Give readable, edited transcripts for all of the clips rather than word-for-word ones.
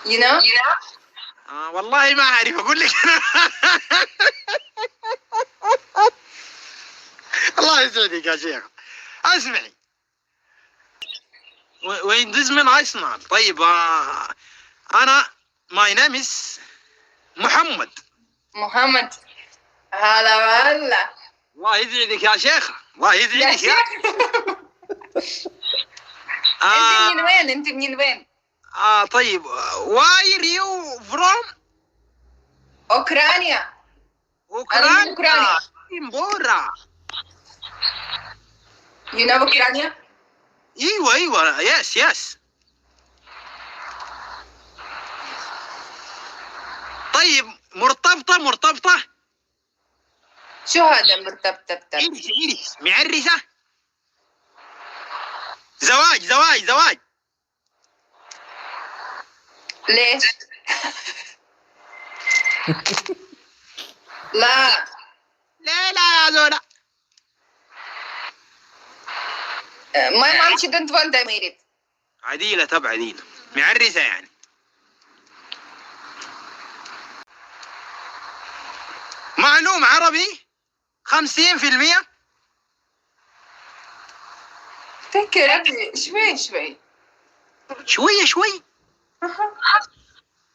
You know? والله ما أعرف أقول لك أنا. الله يسعدك يا شيخ. اسمعي، وين من أصنع. طيب أنا my name is محمد. محمد. هلا والله. الله يسعدك يا شيخ. الله يسعدك يا شيخ. انت منين وين؟ طيب where you from؟ اوكرانيا. أوكرانيا. أوكرانيا. بورا. You know اوكرانيا؟ ايوه يس. طيب مرتبطة. شو هذا مرتبطة؟ عرس معرسة. زواج. ليش؟ لا يا زولا. My mom shouldn't want I made it. عديلة معرسة يعني. معلوم عربي 50%. فكر شوي.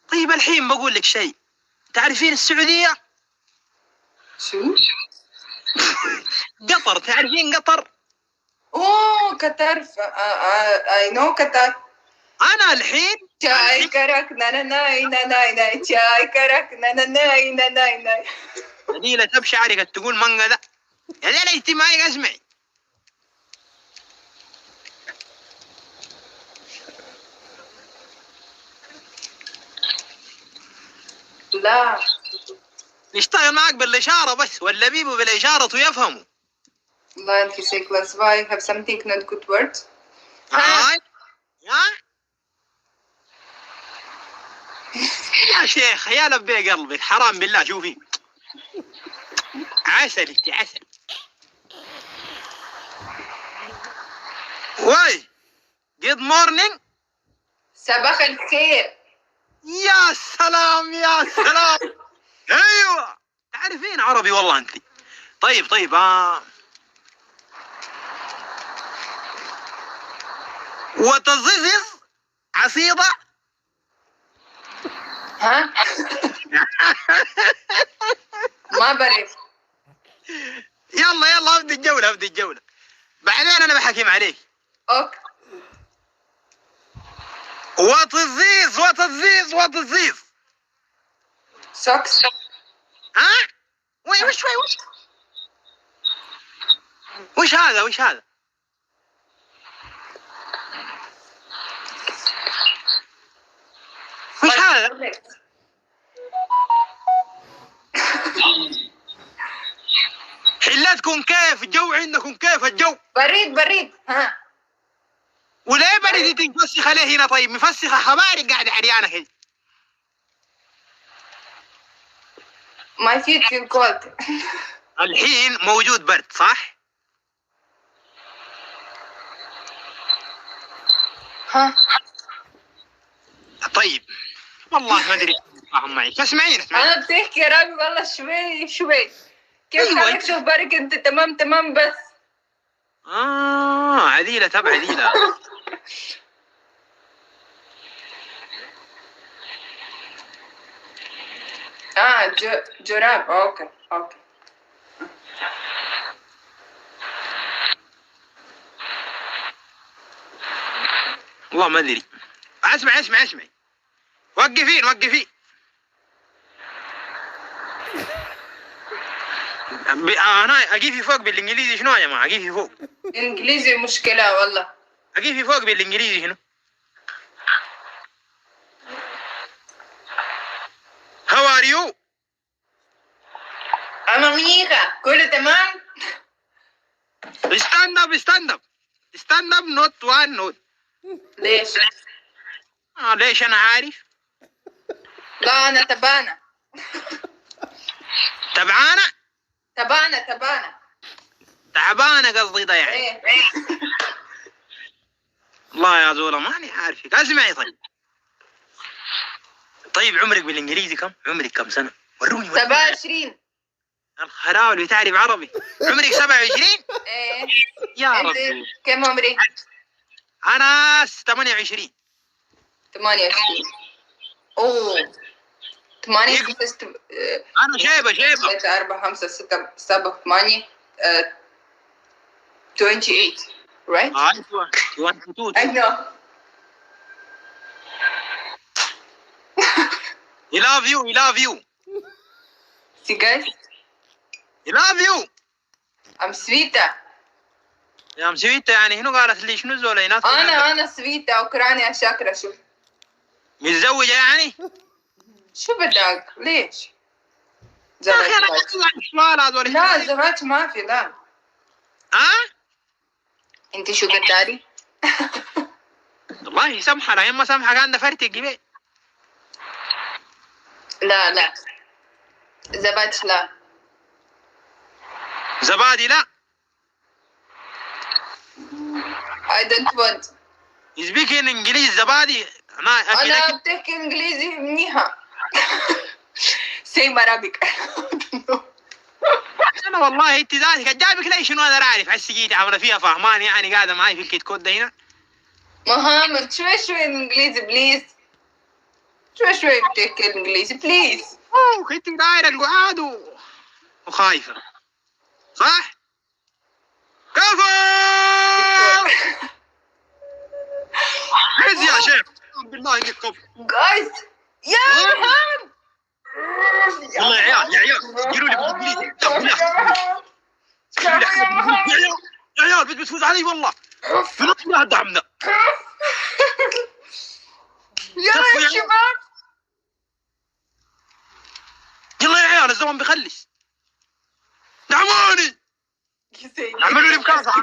طيب الحين بقول لك شيء. تعرفين السعودية؟ شو؟ قطر. تعرفين قطر؟ اوه قطر. I know قطر. أنا الحين شاي كرك ناي شاي كرك ناي. قليلة تبشي عليك تقول منقذة ذا. يا ذا الاجتماعي اسمعي. لا نشتغل معك بالإشارة بس، ولا بيبو بالإشارة ويفهموا. والله انت say class why have something not good words. يا شيخ يا لبي قلبك حرام بالله. شوفي عسل واي good morning. صباح الخير. يا سلام ايوه تعرفين عربي والله انت. طيب وتزيز عصيدة. ها ما بعرف. يلا ابدي الجولة بعدين انا بحكم عليك. اوكي. وتزيز سوكس. وش هذا؟ حلتكم كيف الجو عندكم؟ كيف الجو؟ بريد. ها وليه بريد تفسخ عليه هنا؟ طيب مفسخة خبارك قاعدة عريانة كده. my feet feel cold. الحين موجود برد صح؟ ها طيب والله ما ادري فاهم معي. اسمعيني انا بتحكي رابي والله شوي. كيف حالك؟ شوف بارك انت تمام بس. عديلة عديلة. جراب. اوكي. والله ما ادري. اسمعي وقفي. انا اجيفي فوق بالانجليزي شنو يا جماعه؟ اجيفي فوق. انجليزي مشكلة والله. اجيفي فوق بالانجليزي شنو؟ How are you؟ انا منيخة كله تمام. stand up not one note. ليش؟ ليش انا عارف. لا انا تبانة. تعبانة قصدي ده يعني. ايه. الله يا زولا ماني عارفك. اسمعي طيب طيب عمرك بالانجليزي كم؟ عمرك كم سنة؟ وروني 27. الخراول بتعرف عربي. عمرك 27؟ ايه. يا انت ربي. كم عمري؟ انا 28. 28. اوه 8 يقبل. 6 انا شيبة 3 4 5 6 7 8 28 right? ايوه. You want to do I it. know. He love you. He love you. See guys, He love you. I'm sweeta. يا مسويته يعني شنو قالت لي شنو زول هناك؟ انا سويتا اوكرانيا شاكرة. شوف متزوجة يعني؟ شو بدك ليش؟ يا اخي انا زواج. اسمع السؤال هذول. لا زواج ما في لا. ها؟ انت شو قداري؟ الله يسامحها لا يما سامحها كان دفرت الجبال. لا زواج لا. زبادي لا. I don't want. يسبيكين انجليزي زبادي. انا بتحكي انجليزي منيحة. same Arabic. انا والله انت ذاتك جابك لي شنو انا عارف هسه جيتي عامله فيها فهمان يعني قاعده معي في الكيت كود ده هنا. محمد شوي انجليزي بليز. شوي بتحكي انجليزي بليز. اوه انت دايره القعاد وخايفه صح؟ كفو. عز يا شيخ بالله انك كفو. جايز يا محمد. يلا يا عيال يا عيال ديروا لي بالانجليزي. يا عيال بتفوز علي والله. لا دعمنا. يا شباب يلا يا عيال الزمن بيخلص. دعموني. عملوا لي مكافأة.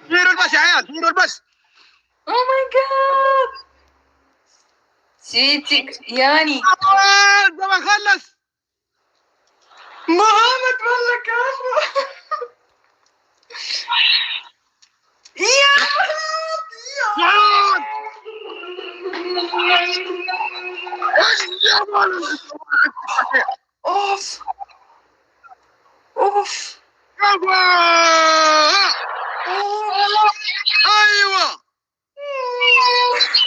ديروا البس يا عيال ديروا البس. اوه ماي جاد سيتك يعني الزمن خلص. محمد والله كافو. يا اوف اوف ايوه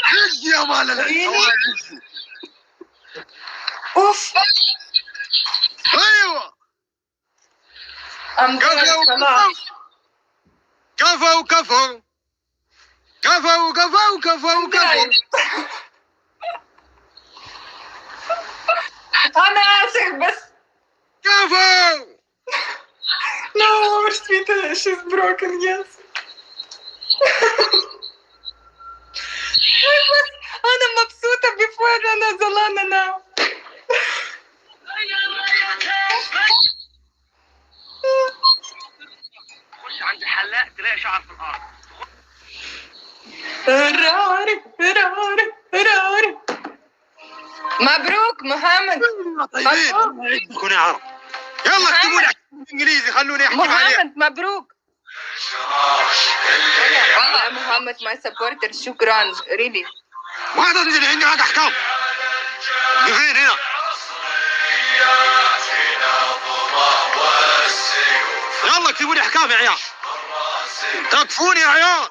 عز يا مال العز. اوف ايوه خلاص. كفو كفو كفو كفو كفو كفو. انا اسف بس. كفو. No, Sweeta, she's broken, yes. أنا مبسوطة before أنا زعلانة now. خش عند الحلاق تلاقي شعر في الارض. راري مبروك محمد. طيبين الله يعزكم يا عرب. يلا اكتبوا لي انجليزي خلوني احكي عليه. محمد مبروك. والله يا محمد ماي سبورتر شكرا ريلي. ما تنزل عندي هذا احكام. فين هنا؟ يلا اكتبوا لي احكام يا عيال. تكفوني يا عيال.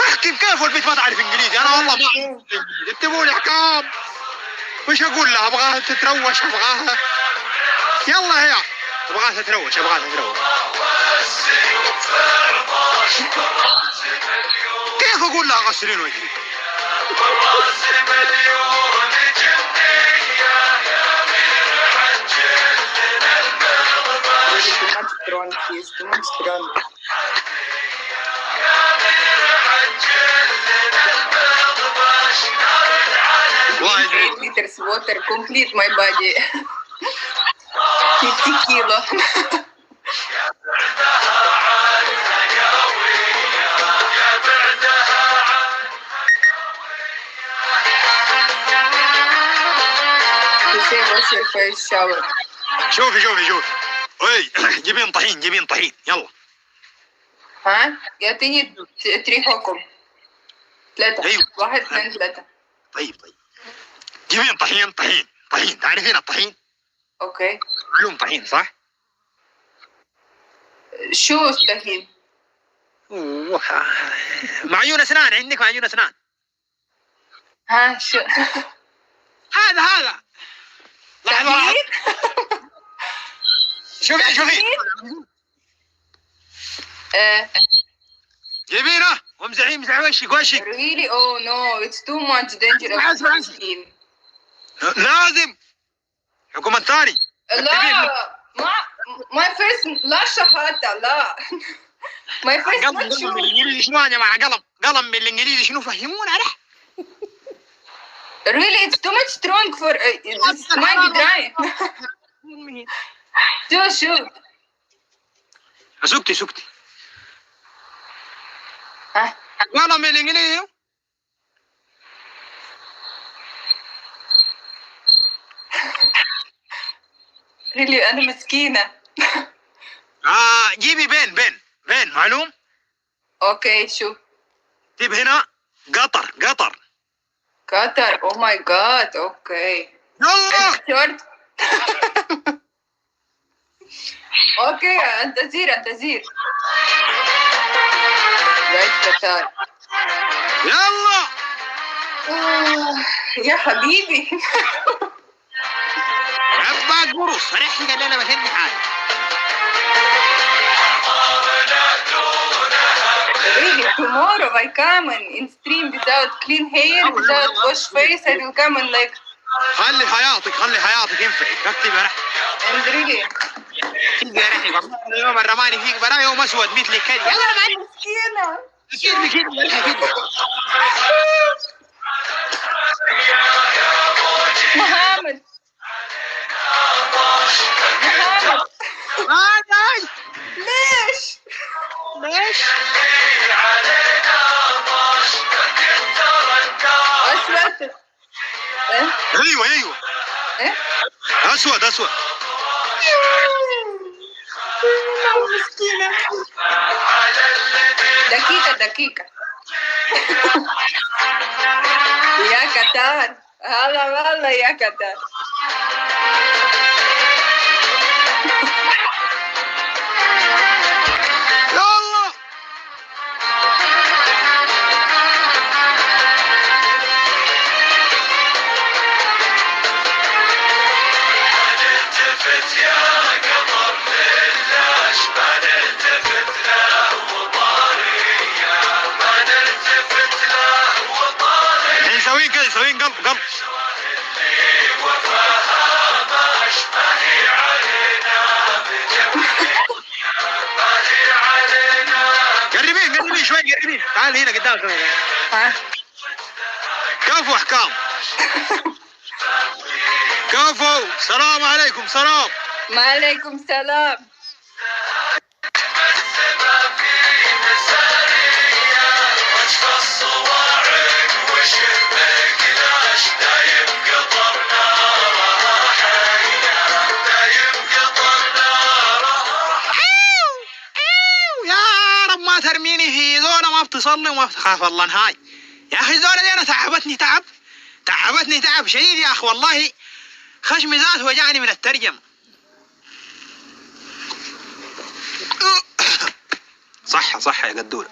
احكم كيف والبنت ما تعرف انجليزي. انا والله ما اعرف. اكتبوا لي احكام. وش اقول لها؟ ابغاها تتروش ابغاها. يلا هي ابغاها تتروش ابغاها تتروش. كيف اقول لها غسلين وجهي؟ liters water complete my body. 50 kilo. You say what's your first shower? شوفي وي جيبين طحين يلا ها يعطيني 3 حكم. 3. أيوة. 1 2 3. طيب جيبين طحين تعرفين الطحين؟ اوكي. معلوم طحين صح؟ شو الطحين؟ معجون اسنان، عندك معجون اسنان؟ ها شو؟ هذا لحظة. طحين؟ شوفي جيبينه وامزحيه امزح وشك. Really? Oh no, it's too much dangerous for the skin. لازم حكومة ثاني. لا my face لا شهادة لا my face قلم not sure. بالانجليزي شنو يا جماعة؟ قلم بالانجليزي شنو؟ فهمونا عليه. Really, it's too much strong for it's might be dry. شو سكتي ها قلم بالانجليزي. really أنا مسكينة. جيبي بين معلوم. اوكي شو جيب هنا قطر. قطر. oh my god. اوكي يلا شورت. اوكي انتظر رايت قطر. يلا يا حبيبي. عباك قرص ريحني قال انا بهني حالي. Really, tomorrow I come in stream without clean hair, without wash face. I will come and like. خلي حياتك ينفعك. اكتب رح And really. تلقى رحي يوم الرماني فيك برا يوم اسود مثلك كذا. يلا انا معلم مسكينة. كده. محمد. ليش؟ أسود. ايوه إيه؟ اسود مسكينة. دقيقة. يا قطر. هلا والله يا قطر. يلا يسوين كذا يسوين قلب. قربين شوي قربين. تعال هنا قدام شوي. ها كفو احكام. كفو. سلام عليكم. سلام. وعليكم السلام. يا رب ما ترميني في زونة ما بتصلي وما بتخاف الله نهاي. يا اخي الزونة دي انا تعبتني تعب شديد يا اخي والله. خشمي ذات وجعني من الترجمة. صح يا قدورة.